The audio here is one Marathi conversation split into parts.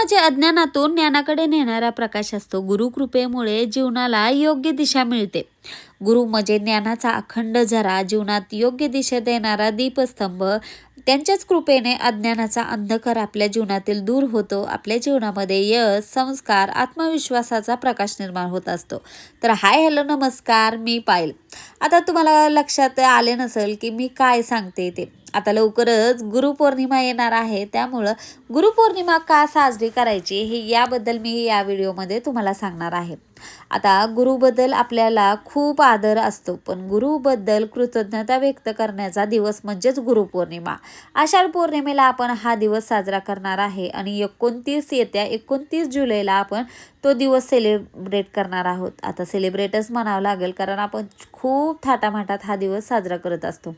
म्हणजे अज्ञानातून ज्ञानाकडे नेणारा प्रकाश असतो. गुरुकृपेमुळे जीवनाला योग्य दिशा मिळते. गुरु म्हणजे ज्ञानाचा अखंड झरा, जीवनात योग्य दिशा देणारा दीपस्तंभ. त्यांच्याच कृपेने अज्ञानाचा अंधकार आपल्या जीवनातील दूर होतो. आपल्या जीवनामध्ये यश, संस्कार, आत्मविश्वासाचा प्रकाश निर्माण होत असतो. तर हाय, हॅलो, नमस्कार, मी पायल. आता तुम्हाला लक्षात आले नसेल की मी काय सांगते ते. आता लवकरच गुरुपौर्णिमा येणार आहे, त्यामुळं गुरुपौर्णिमा का साजरी करायची हे याबद्दल मी या व्हिडिओमध्ये तुम्हाला सांगणार आहे. आता गुरुबद्दल आपल्याला खूप आदर असतो, पण गुरुबद्दल कृतज्ञता व्यक्त करण्याचा दिवस म्हणजेच गुरुपौर्णिमा. आषाढ पौर्णिमेला आपण हा दिवस साजरा करणार आहे आणि 29 जुलैला आपण तो दिवस सेलिब्रेट करणार आहोत. आता सेलिब्रेटच म्हणावं लागेल, कारण आपण खूप थाटामाटात हा दिवस साजरा करत असतो.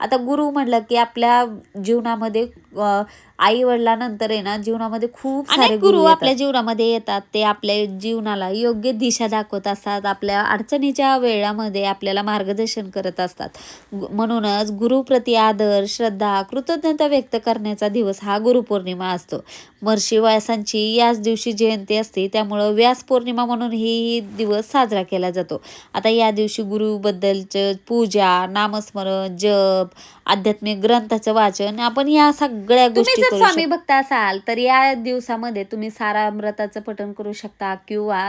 आता गुरु म्हटलं की आपल्या जीवनामध्ये आई वडिलांनंतर आहे ना, जीवनामध्ये खूप सारे गुरु आपल्या जीवनामध्ये येतात. ते आपल्या जीवनाला योग्य दिशा दाखवत असतात. आपल्या अडचणीच्या वेळामध्ये आपल्याला मार्गदर्शन करत असतात. म्हणूनच गुरुप्रती आदर, श्रद्धा, कृतज्ञता व्यक्त करण्याचा दिवस हा गुरुपौर्णिमा असतो. महर्षी व्यासांची याच दिवशी जयंती असते, त्यामुळं व्यास पौर्णिमा म्हणून ही दिवस साजरा केला जातो. आता या दिवशी गुरुबद्दलचं पूजा, नामस्मरण, जप, आध्यात्मिक ग्रंथाचं वाचन, आपण या सगळ्या गोष्टी करू शकतो. स्वामी भक्त असाल तर या दिवसामध्ये तुम्ही सारामृताचं पठण करू शकता किंवा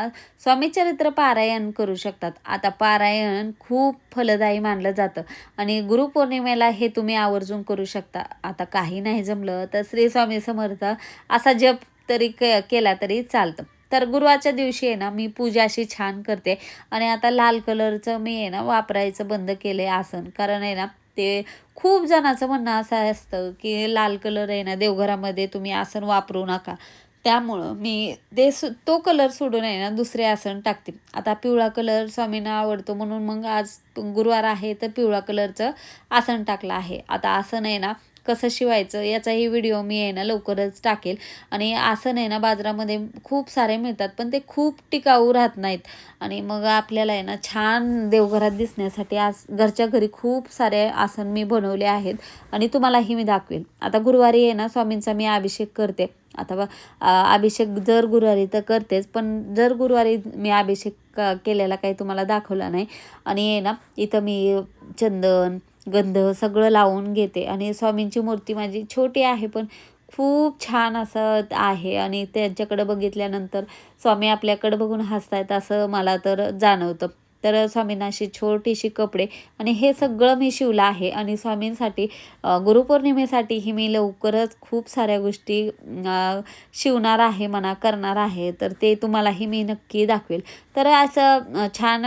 स्वामी चरित्र पारायण करू शकतात. आता पारायण खूप फलदायी मानलं जातं आणि गुरुपौर्णिमेला हे तुम्ही आवर्जून करू शकता. आता काही नाही जमलं तर श्री स्वामी समर्थ असा जप तरी केला तरी चालतं. तर गुरुवारच्या दिवशी आहे ना, मी पूजा अशी छान करते आणि आता लाल कलरचं मी आहे ना वापरायचं बंद केले आसन, कारण आहे ना ते खूप जणांचं म्हणणं असं असतं की लाल कलर आहे ना देवघरामध्ये तुम्ही आसन वापरू नका. त्यामुळं मी तो कलर सोडून आहे ना दुसरे आसन टाकते. आता पिवळा कलर स्वामींना आवडतो, म्हणून मग आज गुरुवार आहे तर पिवळा कलरचं आसन टाकलं आहे. आता आसन आहे ना कसं शिवायचं याचाही व्हिडिओ मी आहे ना लवकरच टाकेल. आणि आसन आहे ना बाजारामध्ये खूप सारे मिळतात, पण ते खूप टिकाऊ राहत नाहीत. आणि मग आपल्याला आहे ना छान देवघरात दिसण्यासाठी आज घरच्या घरी खूप सारे आसन मी बनवले आहेत आणि तुम्हालाही मी दाखवेल. आता गुरुवारी आहे ना स्वामींचा मी अभिषेक करते. आता अभिषेक जर गुरुवारी तर करतेच, पण जर गुरुवारी मी अभिषेक केलेला काही तुम्हाला दाखवला नाही. आणि आहे ना इथं मी चंदन, गंध सगळं लावून घेते आणि स्वामींची मूर्ती माझी छोटी आहे, पण खूप छान असं आहे आणि त्यांच्याकडे बघितल्यानंतर स्वामी आपल्याकडे बघून हसतायत असं मला तर जाणवतं. तर स्वामींना अशी छोटीशी कपडे आणि हे सगळं मी शिवलं आहे आणि स्वामींसाठी गुरुपौर्णिमेसाठीही मी लवकरच खूप साऱ्या गोष्टी शिवणार आहे म्हणा, करणार आहे. तर ते तुम्हालाही मी नक्की दाखवेल. तर असं छान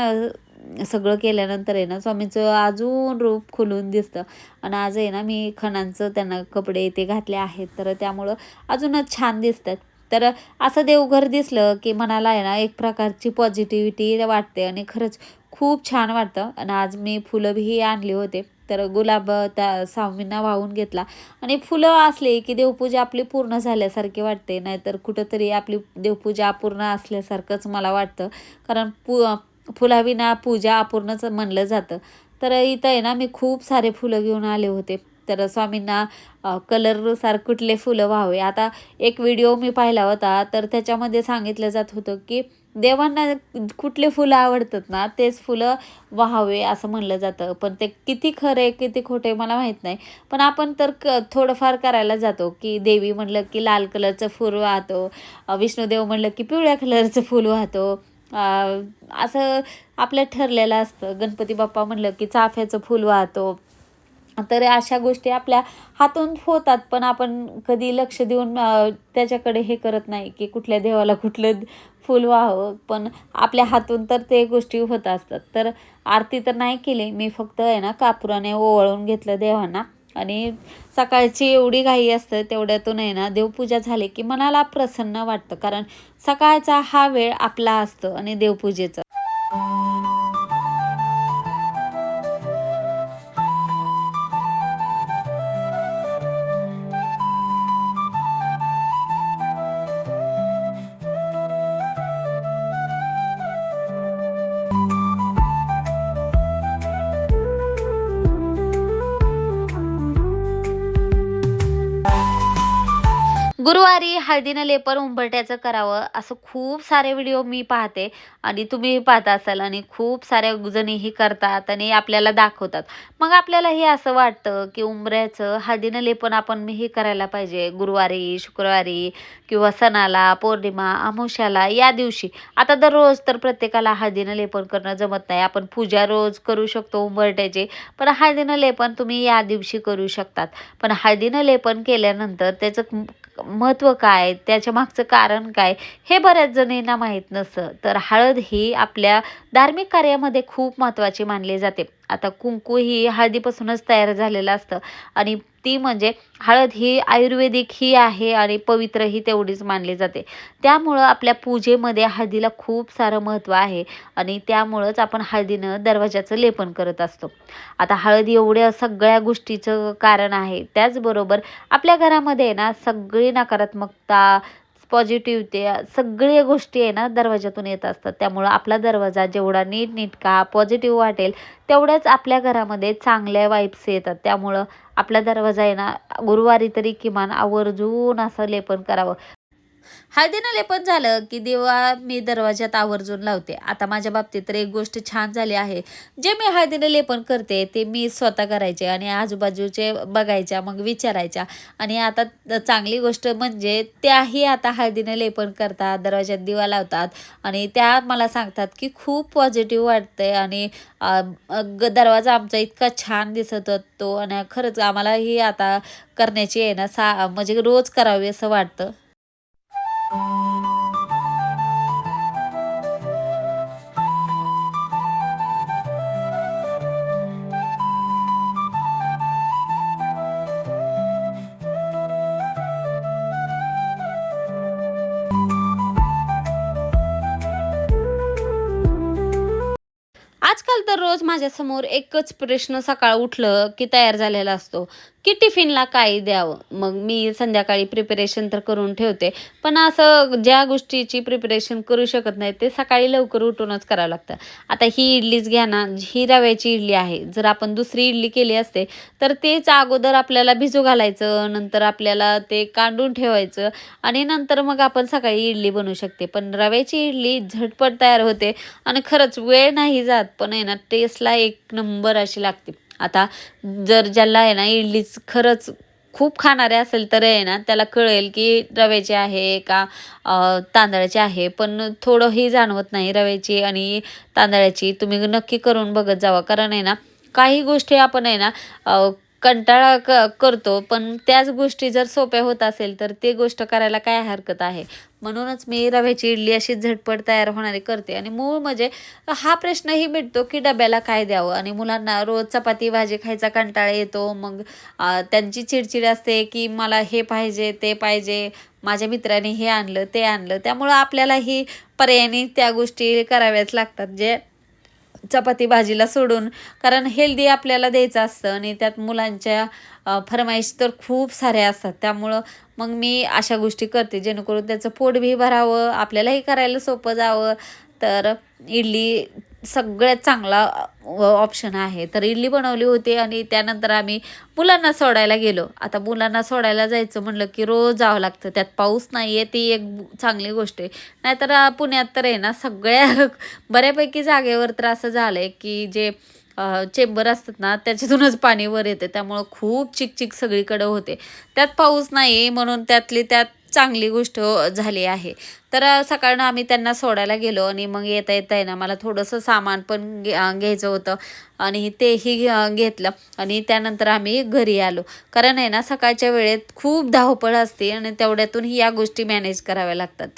सगळं केल्यानंतर आहे ना स्वामींचं अजून रूप खुलून दिसतं. आणि आज आहे ना मी खणांचं त्यांना कपडे ते घातले आहेत, तर त्यामुळं अजूनच छान दिसतात. तर असं देवघर दिसलं की मनाला आहे ना एक प्रकारची पॉझिटिव्हिटी वाटते आणि खरंच खूप छान वाटतं. आणि आज मी फुलंही आणली होते, तर गुलाब त्या स्वामींना वाहून घेतला. आणि फुलं असले की देवपूजा आपली पूर्ण झाल्यासारखी वाटते, नाहीतर कुठंतरी आपली देवपूजा अपूर्ण असल्यासारखंच मला वाटतं, कारण फुलाविना पूजा अपूर्णच म्हणलं जातं. तर इथं आहे ना मी खूप सारे फुलं घेऊन आले होते. तर स्वामींना कलरनुसार कुठले फुलं व्हावे. आता एक व्हिडिओ मी पाहिला होता, तर त्याच्यामध्ये सांगितलं जात होतं की देवांना कुठले फुलं आवडतात ना तेच फुलं व्हावे असं म्हणलं जातं. पण ते किती खरं आहे किती खोटे मला माहीत नाही. पण आपण तर थोडंफार करायला जातो की देवी म्हणलं की लाल कलरचं फूल वाहतो, विष्णुदेव म्हणलं की पिवळ्या कलरचं फूल वाहतो, असं आपलं ठरलेलं असतं. गणपती बाप्पा म्हणलं की चाफ्याचं फूल वाहतो. तर अशा गोष्टी आपल्या हातून होतात, पण आपण कधी लक्ष देऊन त्याच्याकडे हे करत नाही की कुठल्या देवाला कुठलं फूल व्हावं. पण आपल्या हातून तर ते गोष्टी होत असतात. तर आरती तर नाही केली मी, फक्त आहे ना कापुराने ओवाळून घेतलं देवांना. आणि सकाळची एवढी घाई असतं तेवढ्यातून आहे ना देवपूजा झाली की मनाला प्रसन्न वाटतं, कारण सकाळचा हा वेळ आपला असतो आणि देवपूजेचा. गुरुवारी हळदीनं लेपन उंबरठ्याचं करावं असं खूप सारे व्हिडिओ मी पाहते आणि तुम्ही पाहता असाल आणि खूप साऱ्या जणीही करतात आणि आपल्याला दाखवतात. मग आपल्यालाही असं वाटतं की उंबऱ्याचं हळदीनं लेपन आपण मी हे करायला पाहिजे गुरुवारी, शुक्रवारी किंवा सणाला, पौर्णिमा, अमावास्याला या दिवशी. आता दररोज तर प्रत्येकाला हळदीनं लेपन करणं जमत नाही. आपण पूजा रोज करू शकतो उंबरठ्याची, पण हळदीनं लेपन तुम्ही या दिवशी करू शकतात. पण हळदीनं लेपन केल्यानंतर त्याचं महत्त्व काय, त्याच्या मागचं कारण काय, हे बऱ्याच जणींना माहीत नसतं. तर हळद ही आपल्या धार्मिक कार्यामध्ये खूप महत्त्वाची मानली जाते. आता कुंकू ही हळदीपासूनच तयार झालेलं असतं आणि ती म्हणजे हळद ही आयुर्वेदिक ही आहे आणि पवित्र ही तेवढीच मानली जाते. त्यामुळं आपल्या पूजेमध्ये हळदीला खूप सारं महत्त्व आहे आणि त्यामुळंच आपण हळदीनं दरवाजाचं लेपन करत असतो. आता हळद एवढ्या सगळ्या गोष्टीचं कारण आहे. त्याचबरोबर आपल्या घरामध्ये आहे ना सगळी नकारात्मकता, पॉझिटिव्हिटी सगळ्या गोष्टी आहे ना दरवाजातून येत असतात. त्यामुळं आपला दरवाजा जेवढा नीटनेटका पॉझिटिव्ह वाटेल तेवढ्याच आपल्या घरामध्ये चांगल्या वाइब्स येतात. त्यामुळं आपला दरवाजा आहे ना गुरुवारी तरी किमान आवर्जून असं लेपन करावं. हळदीनं लेपन झालं की दिवा मी दरवाजात आवर्जून लावते. आता माझ्या बाबतीत तर एक गोष्ट छान झाली आहे. जे मी हळदीनं लेपन करते ते मी स्वतः करायचे आणि आजूबाजूचे बघायच्या, मग विचारायच्या आणि आता चांगली गोष्ट म्हणजे त्याही आता हळदीनं लेपन करतात, दरवाजात दिवा लावतात आणि त्या मला सांगतात की खूप पॉझिटिव्ह वाटतंय आणि दरवाजा आमचा इतका छान दिसत होतो आणि खरंच आम्हालाही आता करण्याची आहे ना म्हणजे रोज करावी असं वाटतं. आजकाल तर रोज माझ्यासमोर एकच प्रश्न सकाळ उठलं की तयार झालेला असतो, की टिफिनला काय द्यावं? मग मी संध्याकाळी प्रिपरेशन तर करून ठेवते, पण असं ज्या गोष्टीची प्रिपरेशन करू शकत नाही ते सकाळी लवकर उठूनच करावं लागतं. आता ही इडलीच घ्या ना, ही रव्याची इडली आहे. जर आपण दुसरी इडली केली असते, तर तेच अगोदर आपल्याला भिजू घालायचं, नंतर आपल्याला ते काढून ठेवायचं आणि नंतर मग आपण सकाळी इडली बनवू शकते. पण रव्याची इडली झटपट तयार होते आणि खरंच वेळ नाही जात, पण आहे ना टेस्टला एक नंबर अशी लागते. आता जर ज्याला आहे ना इडलीच खरंच खूप खाणारे असेल तर आहे ना त्याला कळेल की रव्याची आहे का तांदळाची आहे. पण थोडंही जाणवत नाही रव्याची आणि तांदळाची. तुम्ही नक्की करून बघत जावा. कारण आहे ना काही गोष्टी आपण आहे ना कंटाळा करतो, पण त्याच गोष्टी जर सोप्या होत असेल तर ते गोष्ट करायला काय हरकत आहे. म्हणूनच मी रव्याची इडली अशी झटपट तयार होणारी करते आणि मूळ म्हणजे हा प्रश्नही मिटतो की डब्याला काय द्यावं. आणि मुलांना रोज चपाती भाजी खायचा कंटाळा येतो. मग त्यांची चिडचिड असते की मला हे पाहिजे, ते पाहिजे, माझ्या मित्राने हे आणलं, ते आणलं. त्यामुळं आपल्यालाही पर्यायाने त्या गोष्टी कराव्याच लागतात, जे चपाती भाजीला सोडून. कारण हेल्दी आपल्याला द्यायचं असतं आणि त्यात मुलांच्या फर्माईश तर खूप साऱ्या असतात. त्यामुळं मग मी अशा गोष्टी करते जेणेकरून त्याचं पोट बी भरावं, आपल्यालाही करायला सोपं जावं. तर इडली सगळ्यात चांगला ऑप्शन आहे. तर इडली बनवली होती आणि त्यानंतर आम्ही मुलांना सोडायला गेलो. आता मुलांना सोडायला जायचं म्हणलं की रोज जावं लागतं. त्यात पाऊस नाही आहे ती एक चांगली गोष्ट आहे. नाहीतर पुण्यात तर आहे ना सगळ्या बऱ्यापैकी जागेवर तर असं झालंय की जे चेंबर असतात ना त्याच्यातूनच पाणी वर येते. त्यामुळं खूप चिकचिक सगळीकडे होते. त्यात पाऊस नाही म्हणून त्यातली त्यात चांगली गोष्ट झाली आहे. तर सकाळनं आम्ही त्यांना सोडायला गेलो आणि मग येता येता आहे ना मला थोडंसं सामान पण घ्यायचं होतं आणि तेही घेतलं आणि त्यानंतर आम्ही घरी आलो. कारण आहे ना सकाळच्या वेळेत खूप धावपळ असते आणि तेवढ्यातून या गोष्टी मॅनेज कराव्या लागतात.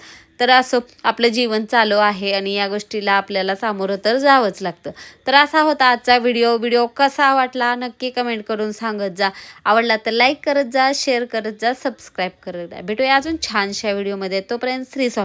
तर असं आपलं जीवन चालू आहे आणि या गोष्टीला आपल्याला सामोरं तर जावंच लागतं. तर असा होता आजचा व्हिडिओ. व्हिडिओ कसा वाटला नक्की कमेंट करून सांगत जा. आवडला तर लाईक करत जा, शेअर करत जा, सबस्क्राईब करत जा. भेटूया अजून छानशा व्हिडिओमध्ये. तोपर्यंत श्री स्वामी.